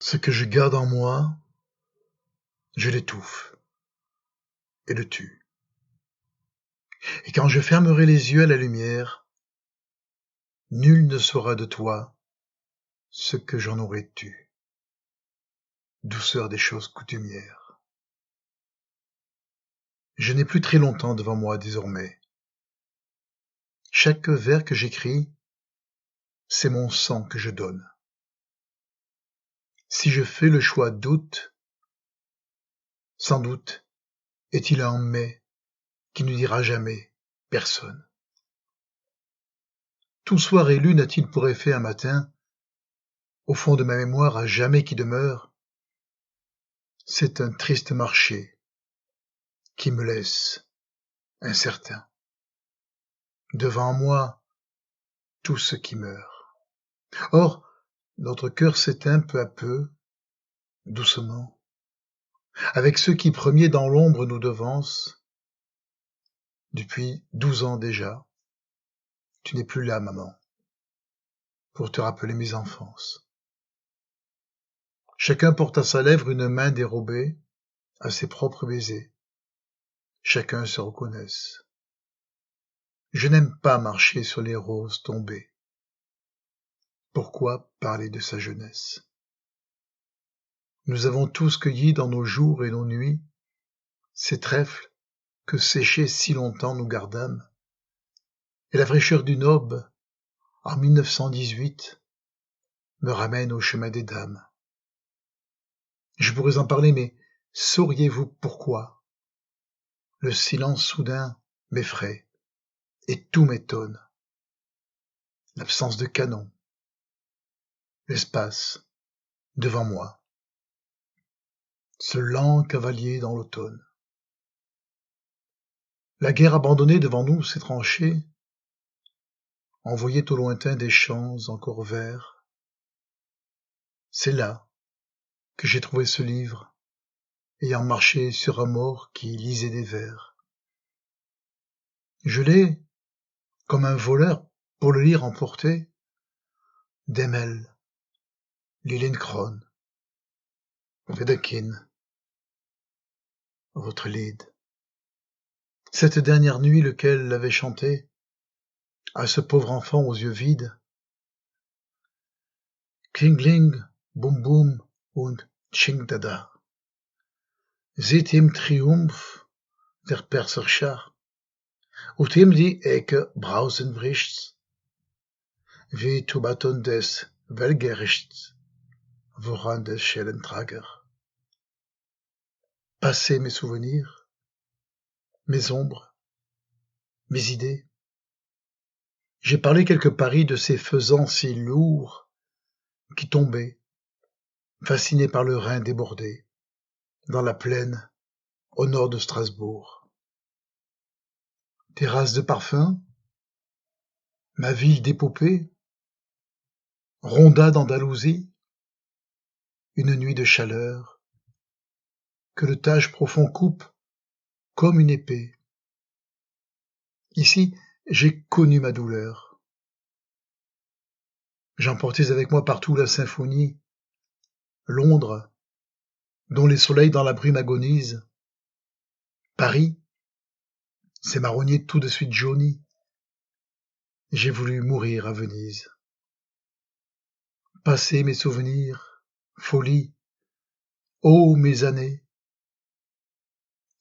Ce que je garde en moi, je l'étouffe et le tue. Et quand je fermerai les yeux à la lumière, nul ne saura de toi ce que j'en aurais tu. Douceur des choses coutumières. Je n'ai plus très longtemps devant moi désormais. Chaque vers que j'écris, c'est mon sang que je donne. Si je fais le choix d'août, sans doute est-il un mai qui ne dira jamais personne. Tout soir et lune a-t-il pour effet un matin, au fond de ma mémoire à jamais qui demeure, c'est un triste marché qui me laisse incertain. Devant moi, tout ce qui meurt. Or, notre cœur s'éteint peu à peu, doucement, avec ceux qui premiers dans l'ombre nous devancent. Depuis 12 ans déjà, tu n'es plus là, maman, pour te rappeler mes enfances. Chacun porte à sa lèvre une main dérobée à ses propres baisers. Chacun se reconnaisse. Je n'aime pas marcher sur les roses tombées. Pourquoi parler de sa jeunesse? Nous avons tous cueilli dans nos jours et nos nuits ces trèfles que séchés si longtemps nous gardâmes, et la fraîcheur d'une aube, en 1918, me ramène au chemin des dames. Je pourrais en parler, mais sauriez-vous pourquoi? Le silence soudain m'effraie, et tout m'étonne. L'absence de canon, l'espace devant moi, ce lent cavalier dans l'automne. La guerre abandonnée devant nous ses tranchées envoyait au lointain des champs encore verts. C'est là que j'ai trouvé ce livre, ayant marché sur un mort qui lisait des vers. Je l'ai, comme un voleur, pour le lire emporté, d'Emile, Liliencron, Wedekind, votre Lied. Cette dernière nuit, lequel l'avait chanté à ce pauvre enfant aux yeux vides. Klingling, boum boum und tsching-dada. Seht im Triumph der Perserschar, ut ihm die Ecke brausen bricht, wie Tubaton des Weltgerichts, woran des Schellentrager. Passer mes souvenirs, mes ombres, mes idées. J'ai parlé quelque Paris de ces faisans si lourds qui tombaient, fascinés par le Rhin débordé, dans la plaine, au nord de Strasbourg. Terrasse de parfum, ma ville d'épopée, Ronda d'Andalousie, une nuit de chaleur, que le tage profond coupe comme une épée. Ici, j'ai connu ma douleur. J'emportais avec moi partout la symphonie, Londres, dont les soleils dans la brume agonisent. Paris, c'est marronnier tout de suite jauni. J'ai voulu mourir à Venise. Passer mes souvenirs, folie, ô mes années.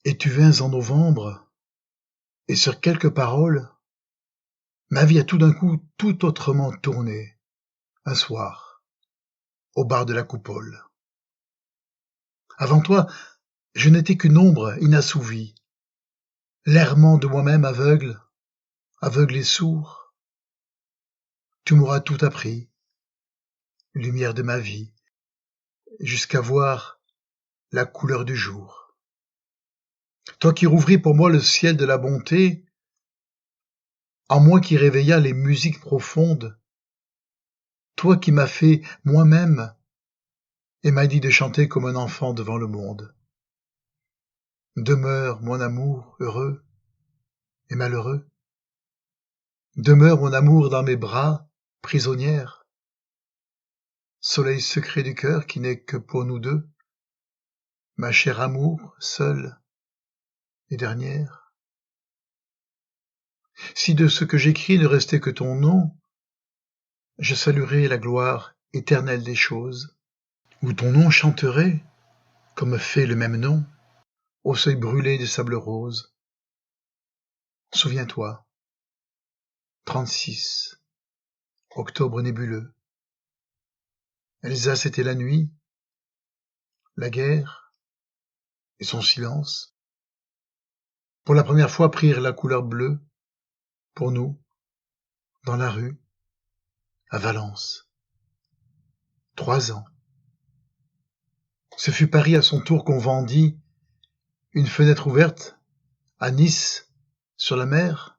Et tu vins en novembre, et sur quelques paroles, ma vie a tout d'un coup tout autrement tourné, un soir, au bar de la Coupole. Avant toi, je n'étais qu'une ombre inassouvie, l'errement de moi-même aveugle, aveugle et sourd. Tu m'auras tout appris, lumière de ma vie, jusqu'à voir la couleur du jour. Toi qui rouvris pour moi le ciel de la bonté, en moi qui réveilla les musiques profondes, toi qui m'as fait moi-même et m'as dit de chanter comme un enfant devant le monde. Demeure, mon amour, heureux et malheureux. Demeure, mon amour, dans mes bras, prisonnière. soleil secret du cœur qui n'est que pour nous deux, ma chère amour, seule et dernière. Si de ce que j'écris ne restait que ton nom, je saluerais la gloire éternelle des choses, où ton nom chanterait, comme fait le même nom, au seuil brûlé des sables roses. Souviens-toi, 36, octobre nébuleux. Alsace était la nuit, la guerre et son silence. Pour la première fois prirent la couleur bleue, pour nous, dans la rue, à Valence. 3 ans. Ce fut Paris à son tour qu'on vendit, une fenêtre ouverte, à Nice, sur la mer.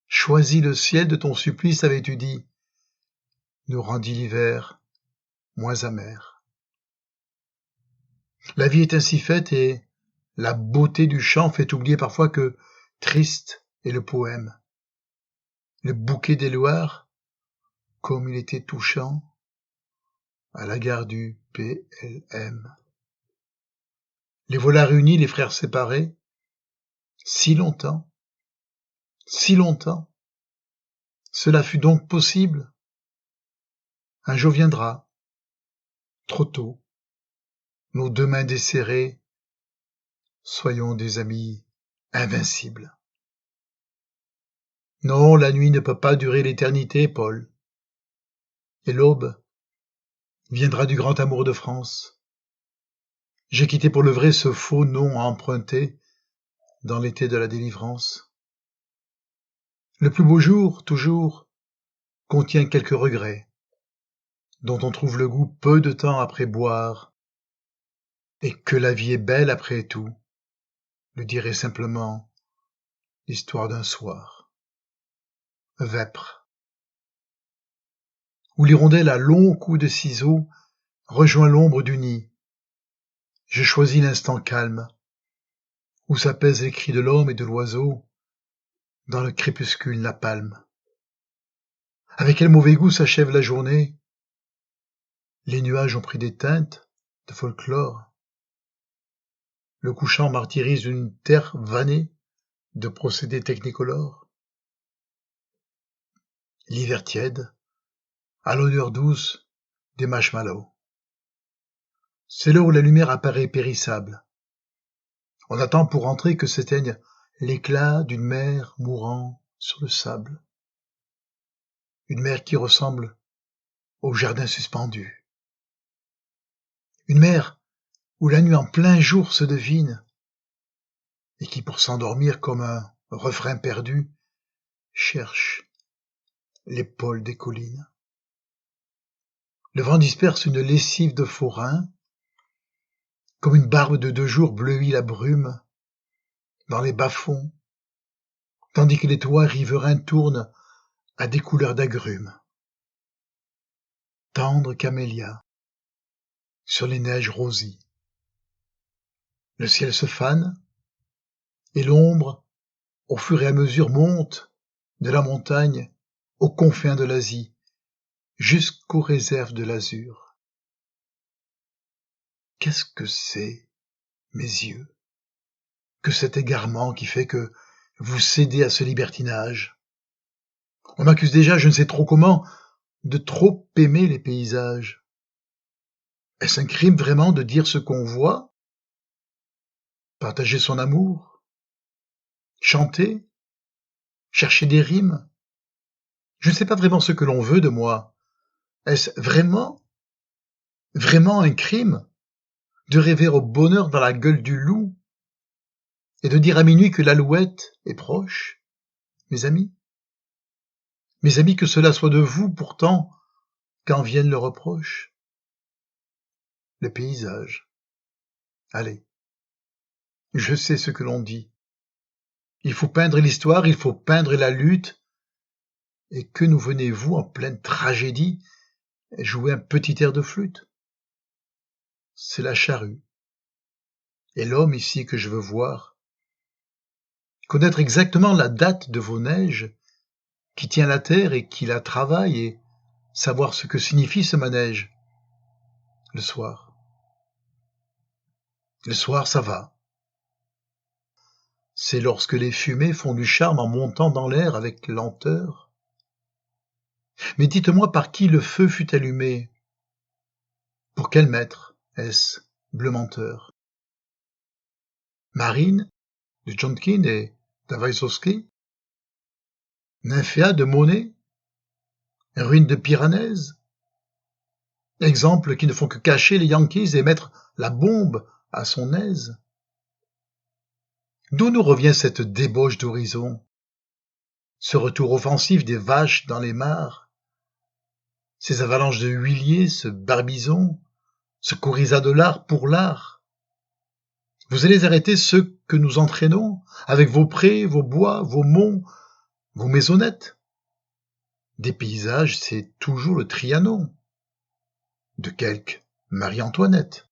Choisis le ciel de ton supplice, avais-tu dit, nous rendit l'hiver moins amer. La vie est ainsi faite et la beauté du chant fait oublier parfois que triste est le poème. Le bouquet des Loirs, comme il était touchant, à la gare du PLM. Les voilà réunis, les frères séparés, si longtemps, cela fut donc possible. Un jour viendra, trop tôt, nos 2 mains desserrées, soyons des amis invincibles. Non, la nuit ne peut pas durer l'éternité, Paul. Et l'aube viendra du grand amour de France. J'ai quitté pour le vrai ce faux nom emprunté dans l'été de la délivrance. Le plus beau jour, toujours, contient quelques regrets, dont on trouve le goût peu de temps après boire, et que la vie est belle après tout, le dirait simplement l'histoire d'un soir. Vêpres, où l'hirondelle à longs coups de ciseaux rejoint l'ombre du nid. Je choisis l'instant calme, où s'apaisent les cris de l'homme et de l'oiseau, dans le crépuscule napalm. Avec quel mauvais goût s'achève la journée. Les nuages ont pris des teintes de folklore. Le couchant martyrise une terre vannée de procédés technicolores. L'hiver tiède, à l'odeur douce des marshmallows. C'est l'heure où la lumière apparaît périssable. On attend pour entrer que s'éteigne l'éclat d'une mer mourant sur le sable. Une mer qui ressemble au jardin suspendu. Une mer où la nuit en plein jour se devine et qui, pour s'endormir comme un refrain perdu, cherche l'épaule des collines. Le vent disperse une lessive de forain, comme une barbe de 2 jours bleuit la brume dans les bas-fonds, tandis que les toits riverains tournent à des couleurs d'agrumes. Tendre camélia sur les neiges rosies. Le ciel se fane et l'ombre, au fur et à mesure, monte de la montagne aux confins de l'Asie, jusqu'aux réserves de l'azur. Qu'est-ce que c'est, mes yeux, que cet égarement qui fait que vous cédez à ce libertinage? On m'accuse déjà, je ne sais trop comment, de trop aimer les paysages. Est-ce un crime vraiment de dire ce qu'on voit? Partager son amour? Chanter? Chercher des rimes? Je ne sais pas vraiment ce que l'on veut de moi. Est-ce vraiment un crime de rêver au bonheur dans la gueule du loup et de dire à minuit que l'alouette est proche, mes amis? Mes amis, que cela soit de vous pourtant quand viennent le reproche. Le paysage. Allez, je sais ce que l'on dit. Il faut peindre l'histoire, il faut peindre la lutte. Et que nous venez-vous en pleine tragédie jouer un petit air de flûte? C'est la charrue. Et l'homme ici que je veux voir. Connaître exactement la date de vos neiges, qui tient la terre et qui la travaille, et savoir ce que signifie ce manège. Le soir. Le soir, ça va. C'est lorsque les fumées font du charme en montant dans l'air avec lenteur. Mais dites-moi par qui le feu fut allumé. Pour quel maître est-ce, bleu menteur? Marine, de Jontkin et d'Avaïsowski? Nymphéa de Monet? Ruine de Piranèse? Exemples qui ne font que cacher les Yankees et mettre la bombe à son aise? D'où nous revient cette débauche d'horizon? Ce retour offensif des vaches dans les mares? Ces avalanches de huiliers, ce barbizon? Ce courriza de l'art pour l'art? Vous allez arrêter ceux que nous entraînons, avec vos prés, vos bois, vos monts, vos maisonnettes? Des paysages, c'est toujours le Trianon, de quelque Marie-Antoinette.